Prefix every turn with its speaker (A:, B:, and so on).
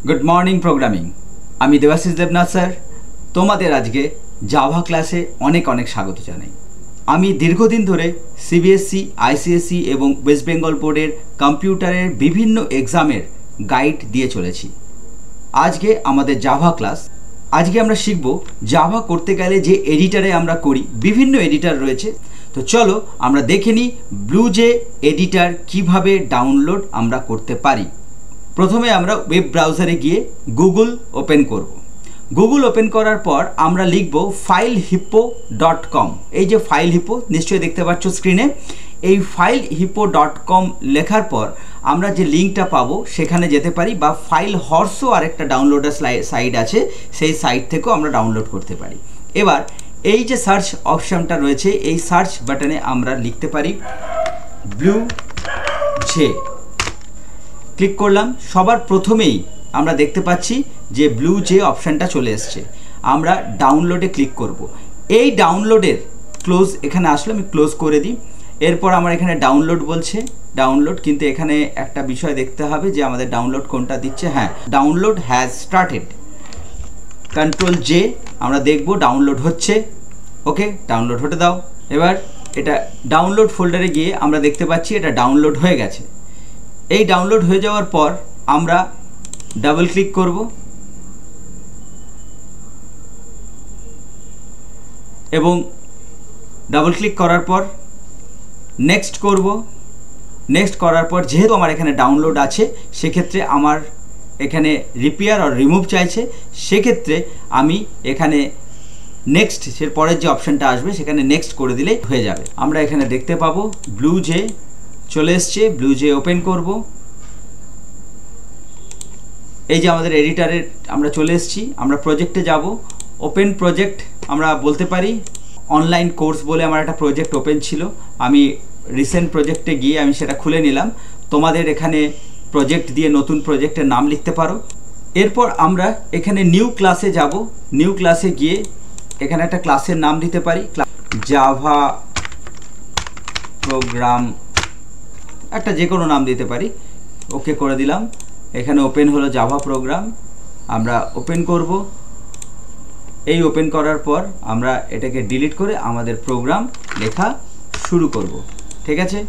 A: Good morning programming. আমি Debashis Debnath sir তোমাদের আজকে জাভা ক্লাসে অনেক অনেক স্বাগত জানাই। আমি দীর্ঘদিন ধরে সিবিএসসি, আইসিএসসি এবং ওয়েস্ট বেঙ্গল বোর্ডের কম্পিউটারের বিভিন্ন এক্সামের গাইড দিয়ে চলেছি। আজকে আমাদের জাভা ক্লাস। আজকে আমরা শিখব জাভা করতে গেলে যে এডিটারে আমরা করি, বিভিন্ন এডিটার রয়েছে। তো চলো আমরা দেখে নিই ব্লুজে এডিটার কিভাবে ডাউনলোড আমরা করতে পারি। প্রথমে আমরা ওয়েব ব্রাউজারে গিয়ে গুগল ওপেন করব। গুগল ওপেন করার পর আমরা লিখব filehippo.com। এই যে ফাইল হিপো নিশ্চয়ই দেখতে পাচ্ছ স্ক্রিনে। এই filehippo.com লেখার পর আমরা যে লিঙ্কটা পাবো সেখানে যেতে পারি, বা ফাইল হর্সও আরেকটা ডাউনলোডার সাইট আছে, সেই সাইট থেকেও আমরা ডাউনলোড করতে পারি। এবার এই যে সার্চ অপশনটা রয়েছে, এই সার্চ বাটনে আমরা লিখতে পারি ব্লুজে। ক্লিক করলাম। সবার প্রথমেই আমরা দেখতে পাচ্ছি যে ব্লুজে অপশানটা চলে এসছে। আমরা ডাউনলোডে ক্লিক করব। এই ডাউনলোডের ক্লোজ এখানে আসলে আমি ক্লোজ করে দিই। এরপর আমার এখানে ডাউনলোড বলছে, ডাউনলোড, কিন্তু এখানে একটা বিষয় দেখতে হবে যে আমাদের ডাউনলোড কোনটা দিচ্ছে। হ্যাঁ, download has started. Control J, আমরা দেখব ডাউনলোড হচ্ছে। ওকে, ডাউনলোড হতে দাও। এবার এটা ডাউনলোড ফোল্ডারে গিয়ে আমরা দেখতে পাচ্ছি এটা ডাউনলোড হয়ে গেছে। এই ডাউনলোড হয়ে যাওয়ার পর আমরা ডাবল ক্লিক করব এবং ডাবল ক্লিক করার পর নেক্সট করব। নেক্সট করার পর যেহেতু আমার এখানে ডাউনলোড আছে, সেক্ষেত্রে আমার এখানে রিপেয়ার আর রিমুভ চাইছে, সেক্ষেত্রে আমি এখানে নেক্সট, এর পরের যে অপশানটা আসবে সেখানে নেক্সট করে দিলেই হয়ে যাবে। আমরা এখানে দেখতে পাবো ব্লুজে চলে এসছে। ব্লুজে ওপেন করব। এই যে আমাদের এডিটারের আমরা চলে এসেছি। আমরা প্রজেক্টে যাব। ওপেন প্রজেক্ট আমরা বলতে পারি। অনলাইন কোর্স বলে আমার একটা প্রজেক্ট ওপেন ছিল, আমি রিসেন্ট প্রজেক্টে গিয়ে আমি সেটা খুলে নিলাম। তোমাদের এখানে প্রজেক্ট দিয়ে নতুন প্রজেক্টের নাম লিখতে পারো। এরপর আমরা এখানে নিউ ক্লাসে যাব। নিউ ক্লাসে গিয়ে এখানে একটা ক্লাসের নাম দিতে পারি, জাভা প্রোগ্রাম, একটা যে কোনো নাম দিতে পারি। ওকে করে দিলাম। এখানে ওপেন হলো জাভা প্রোগ্রাম। আমরা ওপেন করব। এই ওপেন করার পর আমরা এটাকে ডিলিট করে আমাদের প্রোগ্রাম লেখা শুরু করব। ঠিক আছে।